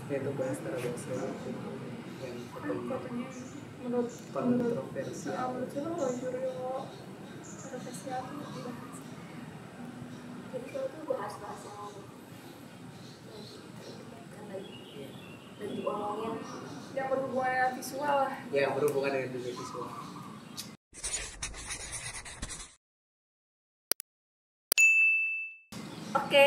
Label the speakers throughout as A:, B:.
A: Yaitu bahas Tara Basro yang fotonya
B: menurut
A: kontroversial.
B: menurut saya kalau Suryo kontroversial itu dibahas.
C: Jadi kalau tuh bahas-bahas yang lagi diomongin
B: yang berhubungan dengan visual lah.
A: Ya, berhubungan dengan dunia visual.
C: Oke,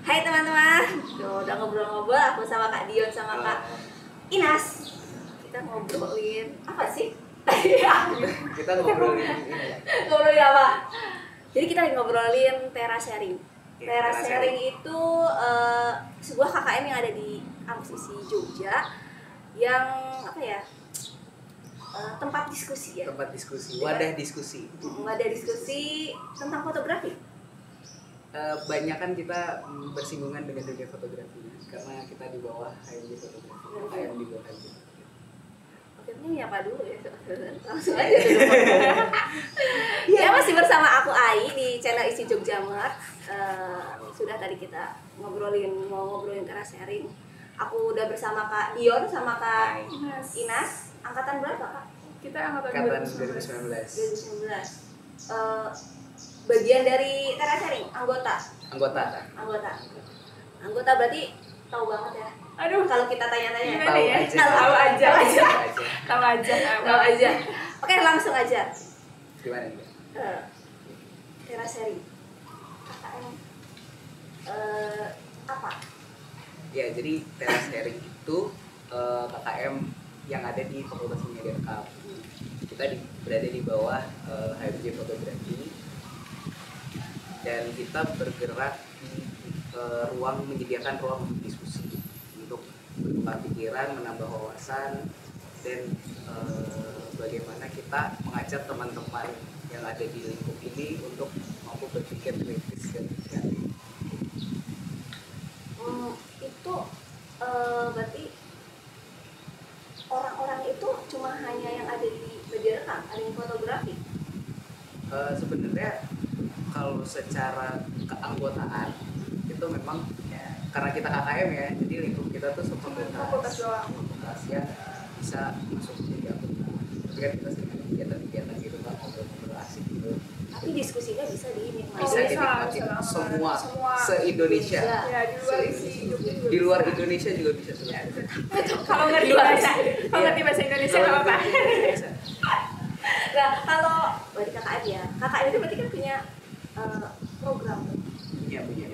C: hai teman-teman. Udah ngobrol-ngobrol aku sama Kak Dion sama Kak Inas. Kita ngobrolin apa sih?
A: Kita ngobrolin ini.
C: Ngobrolin apa? Jadi kita lagi ngobrolin Tera Sharing.
A: Ya,
C: Tera
A: Tera
C: Sharing itu sebuah KKM yang ada di kampus ISI Jogja yang apa ya? Tempat diskusi ya.
A: Tempat diskusi, wadah diskusi.
C: Wadah diskusi tentang fotografi.
A: Banyak kan kita bersinggungan dengan dunia fotografi karena kita di bawah HMJ fotografi. HM di bawah HMJ.
C: Oke, ini apa dulu ya? Langsung aja dulu. Ya, masih bersama aku Ai di channel ISI Jogja Mart. Sudah tadi kita mau ngobrolin Tera Sharing. Aku udah bersama Kak Dion sama Kak Inas. Angkatan berapa, Kak?
B: Kita angkatan
A: 2019.
C: 2019. Bagian dari Tera Sharing, anggota berarti tahu banget ya.
B: Aduh,
C: Kalau kita tanya-tanya,
B: gimana ya?
C: tahu aja. Oke, langsung aja.
A: Gimana nih?
C: Tera Sharing, KKM apa?
A: Ya, jadi Tera Sharing itu KKM yang ada di Fakultas Media Rekam. Kita berada di bawah HMJ Fotografi dan kita bergerak di menyediakan ruang untuk diskusi, untuk bertukar pikiran, menambah wawasan, dan bagaimana kita mengajak teman-teman yang ada di lingkup ini untuk mampu berpikir kritis dan kreatif.
C: Itu berarti orang-orang itu cuma hanya yang ada di media rekam, ada yang fotografi?
A: Sebenarnya kalau secara keanggotaan itu memang ya, karena kita KKM ya, jadi lingkup kita tuh
B: fakultas doang.
A: Fakultas yang bisa masuk jadi anggota. Tapi kan kita sering ada kegiatan-kegiatan gitu kan, ngobrol-ngobrol asik gitu.
C: Tapi diskusinya bisa dinikmati.
A: Bisa dinikmati semua se-Indonesia.
B: Ya, di luar ISI Jogja juga
A: Di luar
B: bisa.
A: Indonesia juga bisa sebenarnya.
B: Kalau ngerti bahasa Indonesia nggak apa-apa.
C: Nah, kalau berarti KKM ya, KKM itu berarti kan punya program.
A: Iya, punya.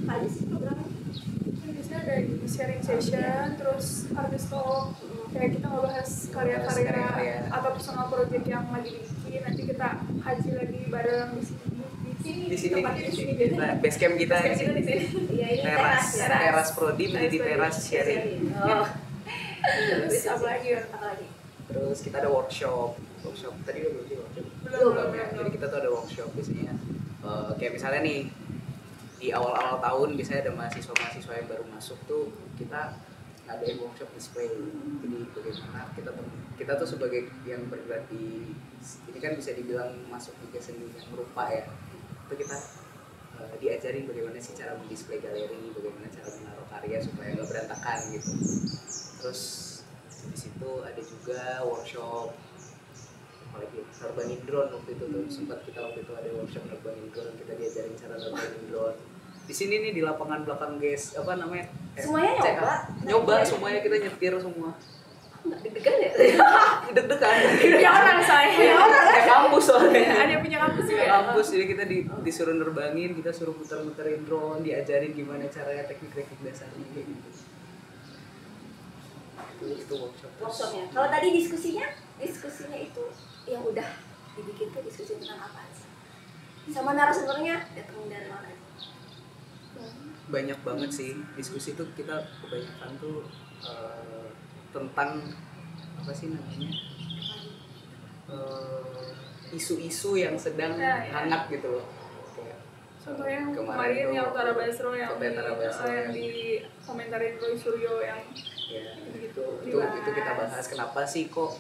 C: Apa aja sih programnya?
B: Biasanya ada sharing session, terus artist talk, kayak kita ngebahas karya-karya atau personal project yang lagi dibikin, nanti kita haji lagi bareng di sini. Tempatnya di sini biasanya.
A: Nah, base camp kita
B: Base camp kita di sini.
C: Iya, ini
A: teras prodi menjadi teras sharing.
C: Oh.
B: Terus apa lagi?
A: Terus kita ada workshop tadi udah belum sih workshop?
B: Belum.
A: Jadi kita tuh ada workshop biasanya kayak misalnya nih di awal-awal tahun biasanya ada mahasiswa yang baru masuk tuh kita ngadain workshop display. Jadi bagaimana kita tuh sebagai yang bergerak di ini kan bisa dibilang masuk di seni yang merupa ya, itu kita diajarin bagaimana sih cara mendisplay galeri, bagaimana cara menaruh karya supaya nggak berantakan gitu. Terus di situ ada juga workshop apalagi nerbangin drone waktu itu tuh sempat kita waktu itu ada workshop nerbangin drone, kita diajarin cara nerbangin drone. Di sini nih di lapangan belakang guys, apa namanya?
C: Semuanya
A: nyoba semuanya, kita nyetir semua.
C: Nggak deg-degan ya?
A: Deg-degan.
B: Punya orang saya.
A: Kayak kampus soalnya.
B: Ada yang punya kampus juga.
A: Kampus, jadi kita disuruh nerbangin, kita suruh muter-muterin drone, diajarin gimana caranya, teknik-teknik dasarnya kayak gitu. Itu
C: Workshopnya. Kalau tadi diskusinya itu yang udah dibikin tuh diskusi tentang apa sih? Sama narasumbernya datang dari mana?
A: Banyak banget sih diskusi tuh, kita kebanyakan tuh tentang apa sih namanya, isu-isu yang sedang hangat gitu loh.
B: Contohnya kemarin yang Tara Basro yang di komentarin Roy Suryo yang
A: itu kita bahas kenapa sih kok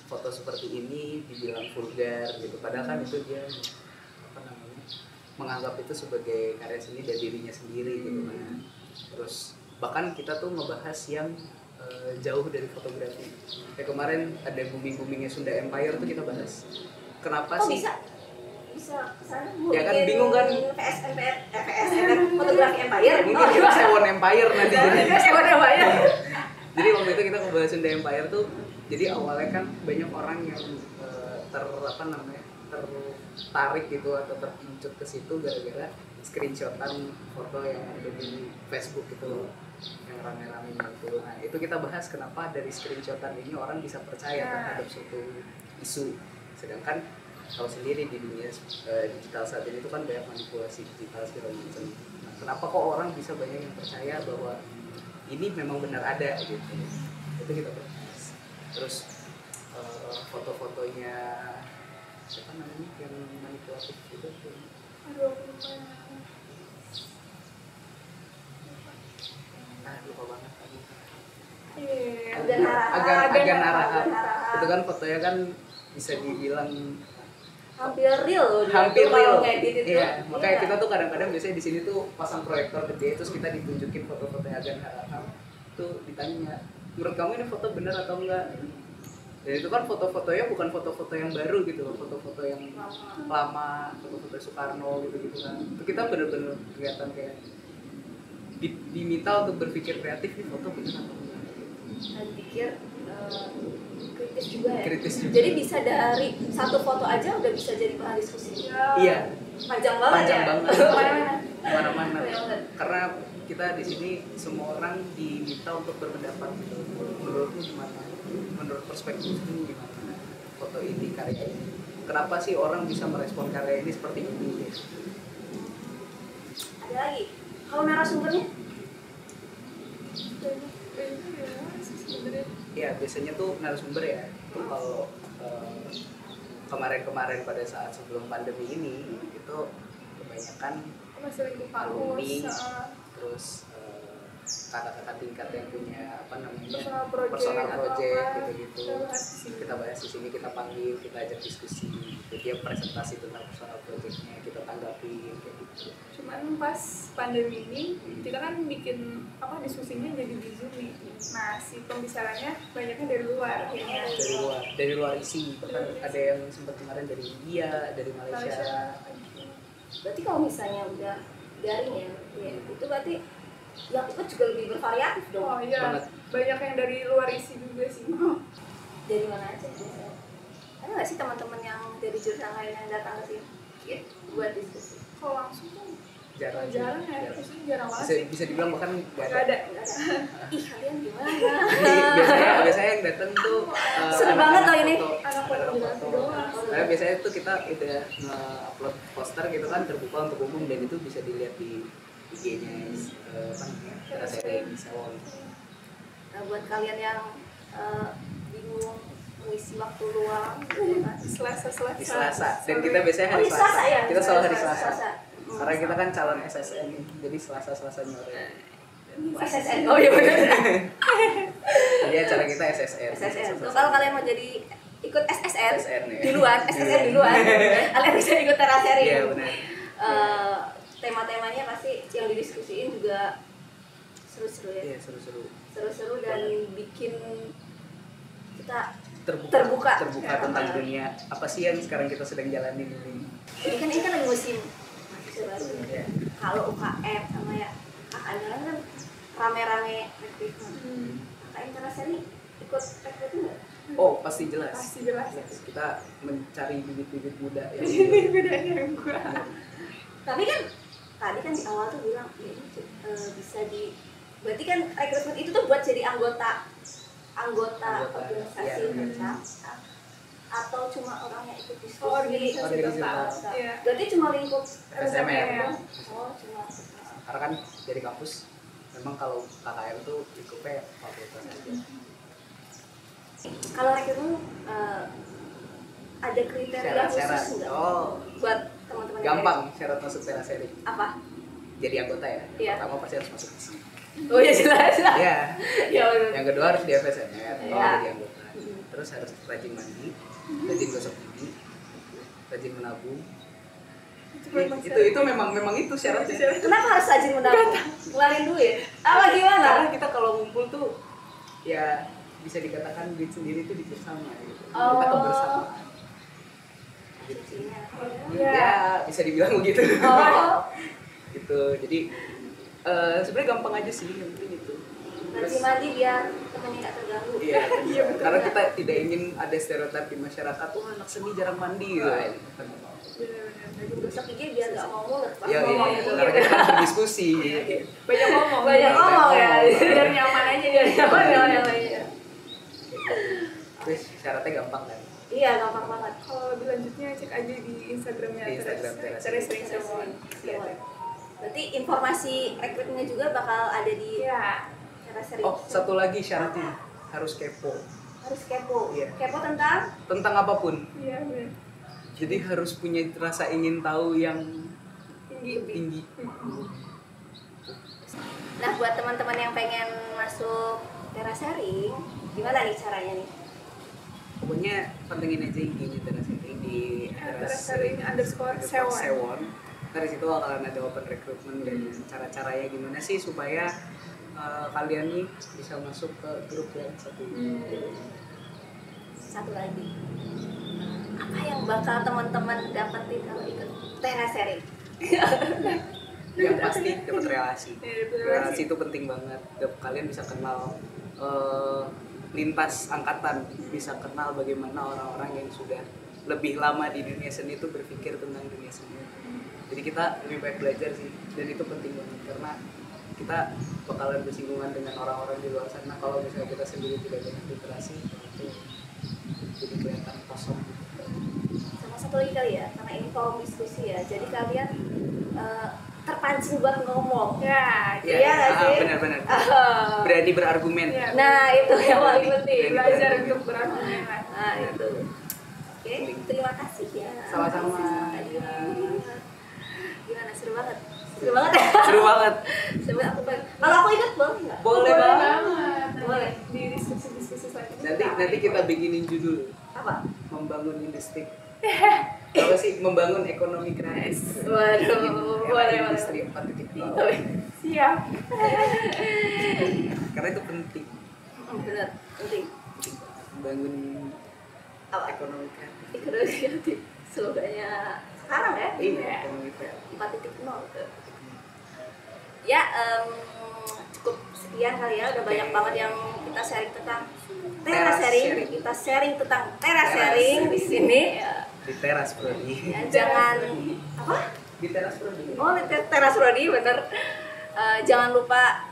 A: foto seperti ini dibilang vulgar gitu, padahal kan itu dia apa namanya menganggap itu sebagai karya seni dari dirinya sendiri gitu kan. Terus bahkan kita tuh ngebahas yang jauh dari fotografi. Kayak kemarin ada boomingnya Sunda Empire tuh kita bahas. Kenapa sih?
C: Bisa sana
A: Ya kan bingung kan?
C: PSMR fotografi Empire.
A: Mungkin kita Sewon Empire nanti jadi.
C: Sewon Empire.
A: Jadi waktu itu kita ngebahas Sunda Empire tuh, jadi awalnya kan banyak orang yang tertarik gitu atau terpincut ke situ gara-gara screenshotan foto yang ada di Facebook gitu loh, yang rame-rame gitu. Nah itu kita bahas kenapa dari screenshotan ini orang bisa percaya terhadap suatu isu, sedangkan kalau sendiri di dunia digital saat ini itu kan banyak manipulasi digital segala macam. Nah, kenapa kok orang bisa banyak yang percaya bahwa ini memang benar ada gitu? Itu kita bahas. Terus foto-fotonya siapa namanya yang manipulatif gitu?
B: Aduh, lupa.
A: Lupa banget lagi.
B: Agan
A: Harahan. Itu kan fotonya kan bisa dibilang
C: hampir real.
A: Iya, makanya kita tuh kadang-kadang biasanya di sini tuh pasang proyektor gede terus kita ditunjukin foto-foto Agan Harahan. Tuh ditanya, menurut kamu ini foto benar atau enggak? Dan itu kan foto-fotonya bukan foto-foto yang baru gitu loh, foto-foto yang lama, foto-foto Soekarno gitu-gitu kan. Itu kita benar-benar kelihatan kayak diminta untuk berpikir kreatif, nih foto benar atau enggak?
C: Dan pikir kritis juga ya.
A: Kritis juga.
C: Jadi bisa dari satu foto aja udah bisa jadi bahan diskusi.
A: Iya.
C: Panjang banget.
A: Mana-mana. Karena kita di sini semua orang diminta untuk berpendapat gitu. Menurutmu gimana? Menurut perspektifmu gimana? Foto ini, karya ini. Kenapa sih orang bisa merespon karya ini seperti ini?
C: Ada lagi. Kalau narasumbernya?
A: Ya biasanya tuh narasumber ya. Itu kalau kemarin-kemarin pada saat sebelum pandemi ini itu kebanyakan alumni, terus kakak-kakak tingkat yang punya personal project gitu-gitu. Kita bahas di sini, kita panggil, kita ajak diskusi, dia presentasi tentang personal projectnya, kita tanggapi kayak gitu.
B: Cuman pas pandemi ini kita kan bikin diskusinya jadi di Zoom nih. Nah si pembicaranya banyaknya dari luar akhirnya.
A: Dari luar isi, bahkan ada yang sempat kemarin dari India, dari Malaysia.
C: Berarti kalau misalnya udah daring ya, itu berarti yang ikut juga lebih bervariatif dong.
B: Oh iya, banget. Banyak yang dari luar isi juga sih.
C: Dari mana aja biasanya? Ada nggak sih teman-teman yang dari jurusan lain yang datang ke sini buat diskusi?
B: Kalau langsung tuh jarang ya, maksudnya jarang banget.
A: Bisa dibilang bahkan nggak
B: ada.
C: Ih kalian gimana?
A: biasanya yang datang tuh
C: seru banget loh ini.
B: Anak fotografi doang.
A: Karena biasanya tuh kita udah nge-upload poster gitu kan, terbuka untuk umum, dan itu bisa dilihat di IG-nya Teraseri Sewon.
C: Nah buat kalian yang bingung mengisi waktu luang
B: Selasa.
A: Dan kita biasanya hari Selasa. Kita selalu hari Selasa. Karena kita kan calon SSN, jadi Selasa nyore.
C: SSN, oh iya benar.
A: Jadi acara kita SSN.
C: Kalau kalian mau jadi ikut SSN
A: ya.
C: duluan, kalian bisa ikut Teraseri.
A: Iya benar.
C: Tema-temanya pasti yang didiskusiin juga seru-seru ya.
A: Iya seru-seru
C: dan bikin kita
A: terbuka tentang dunia apa sih yang sekarang kita sedang jalanin ini.
C: Ini kan lagi musim mahasiswa baru. Kalau UKM sama ya kakaknya kan rame-rame rekrutmen. KKN Teraseri ikut rekrutmen nggak?
A: Oh pasti jelas. Kita mencari bibit-bibit muda yang
C: Tapi kan tadi kan di awal tuh bilang ya ini bisa berarti kan rekrutmen itu tuh buat jadi anggota organisasi tetap atau cuma orang yang ikut diskusi
B: organisasi tetap.
C: Berarti cuma lingkup
A: SMR.
C: Oh cuma
A: karena kan dari kampus memang kalau KKM tuh lingkupnya fakultas aja.
C: Kalau rekrutmen ada kriteria khusus nggak? Buat teman-teman
A: gampang syarat masuk Teraseri.
C: Apa?
A: Jadi anggota ya.
C: Iya.
A: Pertama pasti harus masuk isi.
C: Oh iya jelas.
A: Iya.
C: Ya,
A: yang kedua harus di FSMR, jadi anggota. Terus harus rajin mandi, rajin gosok gigi, rajin menabung. Itu memang itu syaratnya.
C: Kenapa harus rajin menabung? Ngeluarin duit? Apa gimana?
A: Karena kita kalau ngumpul tuh ya bisa dikatakan duit sendiri itu bersama gitu. Kita kebersamaan. Ya bisa dibilang begitu. Gitu. Jadi sebenarnya gampang aja sih, yang penting itu.
C: Mandi biar temennya nggak terganggu.
A: Iya, karena kita tidak ingin ada stereotip di masyarakat, tuh anak seni jarang mandi gitu.
C: Rajin gosok gigi biar nggak mau mulut.
A: Iya, karena kita kan berdiskusi.
B: Banyak ngomong
C: ya.
B: biar nyaman aja biar nyaman yang lainnya.
A: Terus syaratnya gampang kan?
C: Iya, gampang banget.
B: Kalau lebih lanjutnya cek aja di Instagramnya Teras Sering Sewon.
C: Berarti informasi rekrutmennya juga bakal ada di Teras Sering.
A: Oh, satu lagi syaratnya harus kepo.
C: Harus kepo.
A: Iya.
C: Kepo tentang
A: Apapun.
B: Iya, benar.
A: Jadi harus punya rasa ingin tahu yang tinggi.
C: Nah, buat teman-teman yang pengen masuk Teras Sering, gimana nih caranya nih?
A: Pokoknya pentingin aja IG-nya Teras Sering di
B: Teras Sering _Sewon.
A: Dari situ bakalan ada open recruitment dan cara-caranya gimana sih supaya kalian nih bisa masuk ke grup yang satu ini.
C: Satu lagi, apa yang bakal teman-teman dapetin kalau ikut Teras Sering?
A: Yang pasti dapat relasi. Relasi itu penting banget. Kalian bisa kenal lintas angkatan, bisa kenal bagaimana orang-orang yang sudah lebih lama di dunia seni itu berpikir tentang dunia seni. Jadi kita lebih baik belajar sih, dan itu penting banget karena kita bakalan bersinggungan dengan orang-orang di luar sana. Kalau misalnya kita sendiri tidak banyak literasi, itu jadi kelihatan kosong.
C: Sama satu lagi kali ya, karena ini forum diskusi ya, jadi kalian terpancing buat ngomong.
B: Ya,
C: iya nggak sih?
A: Benar-benar. Berani berargumen.
B: Ya.
C: Nah, itu yang paling penting.
B: Belajar untuk berargumen.
C: Nah, itu. Oke, terima kasih ya.
A: Sama-sama.
C: Gimana, seru banget? Seru banget ya?
A: Seru banget.
C: Seru aku pengen. Kalau aku ikut boleh nggak?
A: Boleh banget.
B: Boleh. Di diskusi selanjutnya.
A: Nanti kita bikinin judul
C: Apa?
A: membangun industri. Apa sih membangun ekonomi kreatif?
C: Waduh, boleh.
A: Industri 4.0.
B: Siap.
A: Karena itu penting.
C: Benar, penting.
A: Membangun
C: Apa?
A: ekonomi kreatif.
C: Ekonomi kreatif. Slogannya sekarang ya?
A: Iya, ekonomi kreatif.
C: 4.0 ya. Cukup sekian kali ya, udah banyak banget yang kita sharing tentang Teras Sering. Kita sharing tentang Teras Sering di sini ya.
A: Di Teras Prodi.
C: Ya, jangan apa?
A: Di Teras Prodi.
C: Oh, di Teras Prodi bener. Jangan lupa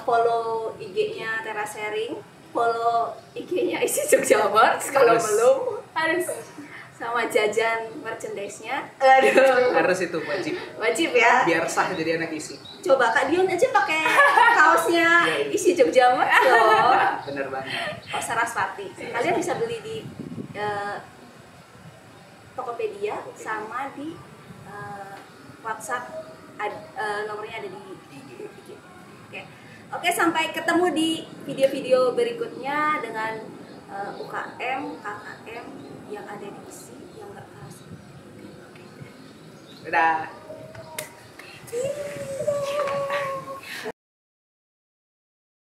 C: follow IG-nya Teras Sering, follow IG-nya Isi Jogja Awards kalau belum.
B: Harus.
C: Sama jajan merchandise-nya. Aduh.
A: Harus itu
C: Wajib ya.
A: biar sah jadi anak isi.
C: Coba Kak Dion aja pakai kaosnya Isi Jogja Awards loh.
A: Bener banget.
C: Kaos Sarasvati. Kalian bisa beli di Tokopedia sama di WhatsApp. Nomornya ada di IG. Oke, sampai ketemu di video-video berikutnya dengan UKM, KKM yang ada di ISI yang gak kalah seru.
A: Dadah.